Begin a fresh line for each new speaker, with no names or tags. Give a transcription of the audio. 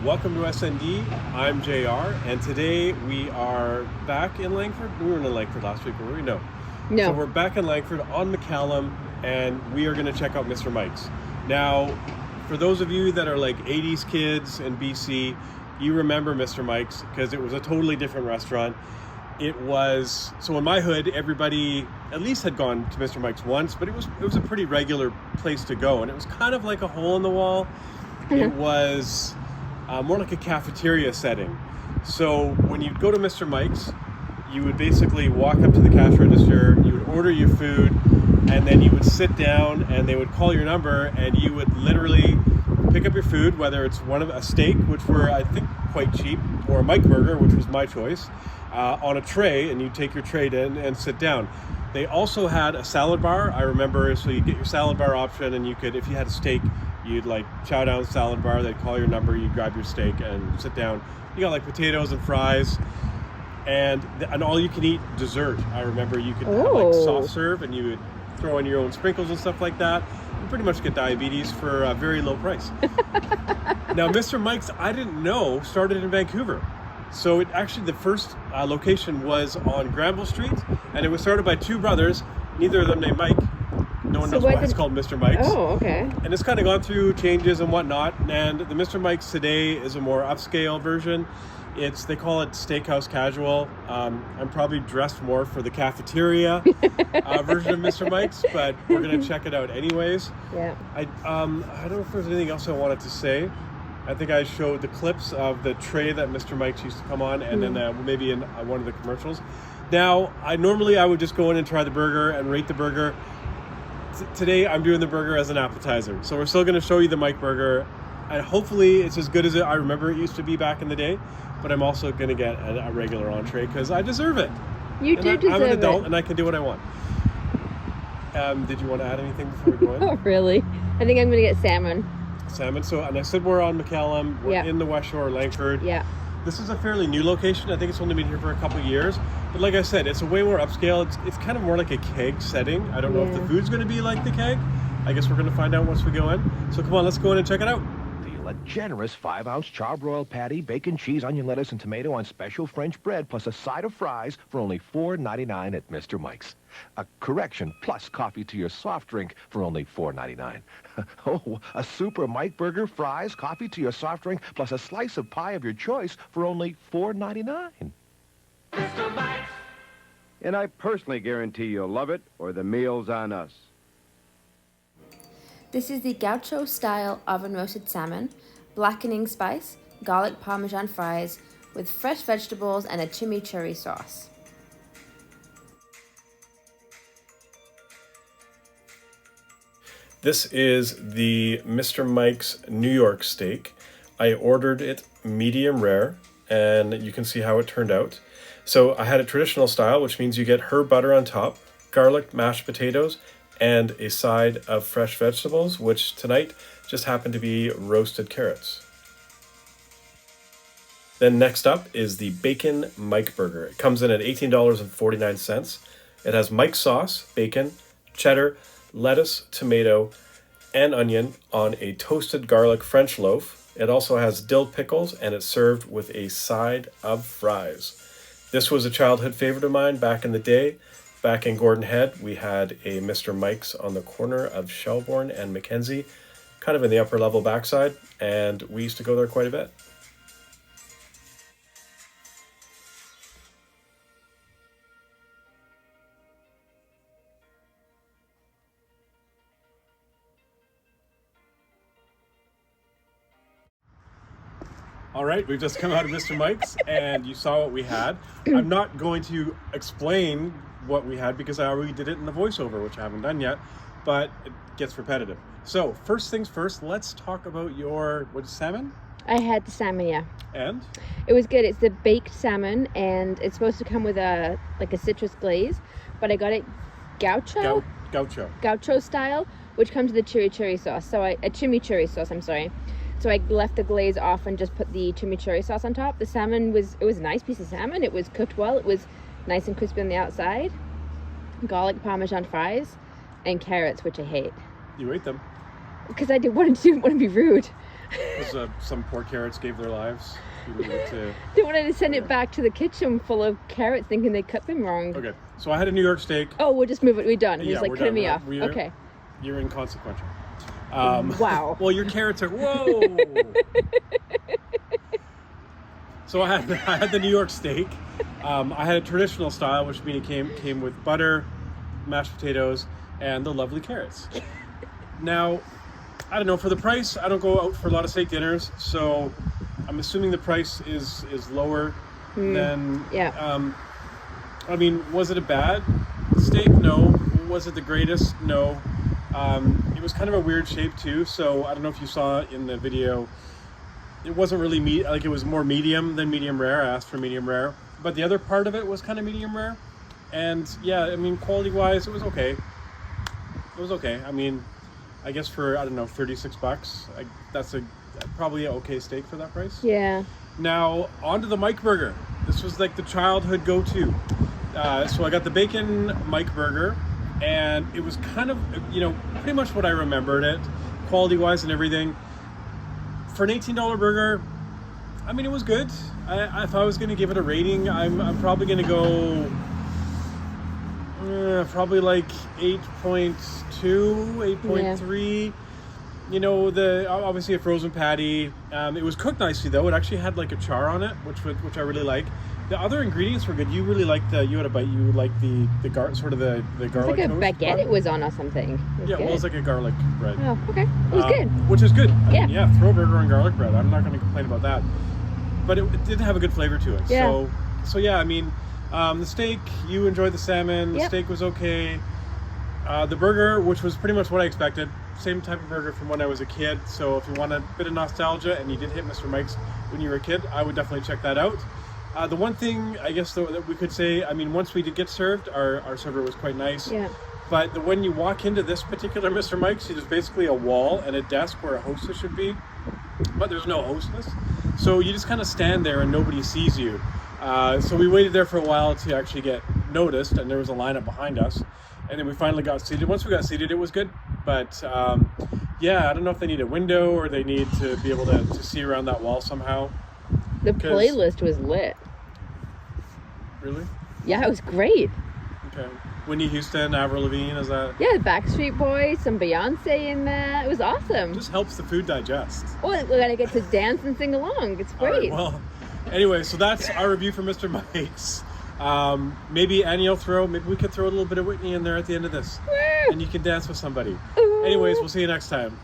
Welcome to SND. I'm JR, and today we are back in Langford. We were in Langford last week, were we? No. So
No.
we're back in Langford on McCallum, and we are going to check out Mr. Mike's. Now, for those of you that are like 80s kids in BC, you remember Mr. Mike's because it was a totally different restaurant. It was, so in my hood, everybody at least had gone to Mr. Mike's once, but it was a pretty regular place to go, and it was kind of like a hole in the wall. It was more like a cafeteria setting. So when you go to Mr. Mike's, you would basically walk up to the cash register, you would order your food, and then you would sit down and they would call your number and you would literally pick up your food, whether it's a steak, which were I think quite cheap, or a Mike burger, which was my choice, on a tray, and you take your tray in and sit down. They also had a salad bar, I remember, so you get your salad bar option, and you could, if you had a steak, you'd like chow down the salad bar, they'd call your number, you'd grab your steak and sit down. You got like potatoes and fries and all you can eat dessert. I remember you could have like soft serve and you would throw in your own sprinkles and stuff like that. You pretty much get diabetes for a very low price. Now, Mr. Mike's, I didn't know, started in Vancouver. So it actually, the first location was on Granville Street, and it was started by two brothers, neither of them named Mike. No one knows why it's called Mr. Mike's.
Oh, okay.
And it's kind of gone through changes and whatnot. And the Mr. Mike's today is a more upscale version. They call it steakhouse casual. I'm probably dressed more for the cafeteria version of Mr. Mike's, but we're gonna check it out anyways.
Yeah.
I don't know if there's anything else I wanted to say. I think I showed the clips of the tray that Mr. Mike's used to come on, and then maybe in one of the commercials. Now, I would just go in and try the burger and rate the burger. Today I'm doing the burger as an appetizer, so we're still going to show you the Mike burger, and hopefully it's as good as I remember it used to be back in the day. But I'm also going to get a regular entree because I deserve it.
You do deserve it.
I'm an adult and I can do what I want. Did you want to add anything before we go in?
Oh, really? I think I'm going to get salmon.
Salmon. So, and I said we're on McCallum. We're in the West Shore, Langford.
Yeah.
This is a fairly new location. I think it's only been here for a couple of years. But like I said, it's a way more upscale. It's kind of more like a keg setting. I don't know if the food's going to be like the keg. I guess we're going to find out once we go in. So come on, let's go in and check it out.
Feel a generous 5-ounce charbroiled patty, bacon, cheese, onion, lettuce, and tomato on special French bread, plus a side of fries for only $4.99 at Mr. Mike's. A correction, plus coffee to your soft drink for only $4.99. Oh, a super Mike burger, fries, coffee to your soft drink, plus a slice of pie of your choice for only $4.99.
Mr. Mike's. And I personally guarantee you'll love it, or the meal's on us.
This is the gaucho-style oven-roasted salmon, blackening spice, garlic parmesan fries, with fresh vegetables and a chimichurri sauce.
This is the Mr. Mike's New York steak. I ordered it medium rare, and you can see how it turned out. So I had a traditional style, which means you get herb butter on top, garlic, mashed potatoes, and a side of fresh vegetables, which tonight just happened to be roasted carrots. Then next up is the Bacon Mike Burger. It comes in at $18.49. It has Mike sauce, bacon, cheddar, lettuce, tomato, and onion on a toasted garlic French loaf. It also has dill pickles, and it's served with a side of fries. This was a childhood favorite of mine back in the day. Back in Gordon Head, we had a Mr. Mike's on the corner of Shelbourne and Mackenzie, kind of in the upper level backside, and we used to go there quite a bit. All right, we've just come out of Mr. Mike's, and you saw what we had. I'm not going to explain what we had because I already did it in the voiceover, which I haven't done yet, but it gets repetitive. So first things first, let's talk about your, salmon?
I had the salmon, yeah.
And?
It was good. It's the baked salmon, and it's supposed to come with a citrus glaze, but I got it gaucho style, which comes with a chimichurri sauce. So a chimichurri sauce, I'm sorry. So I left the glaze off and just put the chimichurri sauce on top. The salmon was a nice piece of salmon. It was cooked well. It was nice and crispy on the outside. Garlic parmesan fries and carrots, which I hate.
You ate them.
Because I didn't want to be rude.
Because some poor carrots gave their lives. We needed to-
They wanted to send it back to the kitchen full of carrots, thinking they cut them wrong.
Okay, so I had a New York steak.
Oh, we'll just move it. We're done. He's
Yeah,
like
we're
cutting
done.
me off.
We're-
Okay.
You're inconsequential.
Wow.
Well, your carrots are whoa. So I had the New York steak. I had a traditional style, which means it came with butter, mashed potatoes, and the lovely carrots. Now, I don't know, for the price, I don't go out for a lot of steak dinners, so I'm assuming the price is lower than.
Yeah.
I mean, was it a bad steak? No. Was it the greatest? No. It was kind of a weird shape too, so I don't know if you saw in the video. It wasn't really meat, like it was more medium than medium rare. I asked for medium rare, but the other part of it was kind of medium rare. And yeah, I mean, quality wise, it was okay. It was okay. I mean, I guess for, I don't know, $36, that's probably an okay steak for that price.
Yeah.
Now, on to the Mike burger. This was like the childhood go-to. So I got the bacon Mike burger, and it was kind of, pretty much what I remembered it, quality-wise and everything. For an $18 burger, I mean, it was good. If I was going to give it a rating, I'm probably going to go probably like 8.2, 8.3. Obviously a frozen patty. It was cooked nicely though. It actually had like a char on it, which I really like. The other ingredients were good. You really liked you had a bite. You liked the garlic
It's
garlic.
like a
toast
baguette
part.
it was on or something. It was
Yeah,
good.
well, it's like a garlic bread.
Oh, okay. It was good.
Which is good. I
Yeah.
mean, yeah, throw a burger on garlic bread. I'm not going to complain about that. But it did have a good flavor to it.
Yeah.
So yeah, I mean, the steak, you enjoyed the salmon. The
Yep.
steak was okay. The burger, which was pretty much what I expected. Same type of burger from when I was a kid. So if you want a bit of nostalgia and you did hit Mr. Mike's when you were a kid, I would definitely check that out. The one thing, I guess, though, that we could say, I mean, once we did get served, our server was quite nice.
Yeah.
But when you walk into this particular Mr. Mike's, there's basically a wall and a desk where a hostess should be, but there's no hostess. So you just kind of stand there and nobody sees you. So we waited there for a while to actually get noticed, and there was a lineup behind us. And then we finally got seated. Once we got seated, it was good. But yeah, I don't know if they need a window or they need to be able to see around that wall somehow.
The playlist was lit.
Really?
Yeah, it was great.
Okay. Whitney Houston, Avril Lavigne, is that?
Yeah, the Backstreet Boys, some Beyonce in there. It was awesome.
Just helps the food digest.
Oh, we're gonna get to dance and sing along. It's
All right,
great.
well, anyway, so that's our review for Mr. Mike's. Maybe Annie will maybe we could throw a little bit of Whitney in there at the end of this.
Woo!
And you can dance with somebody.
Ooh.
Anyways, we'll see you next time.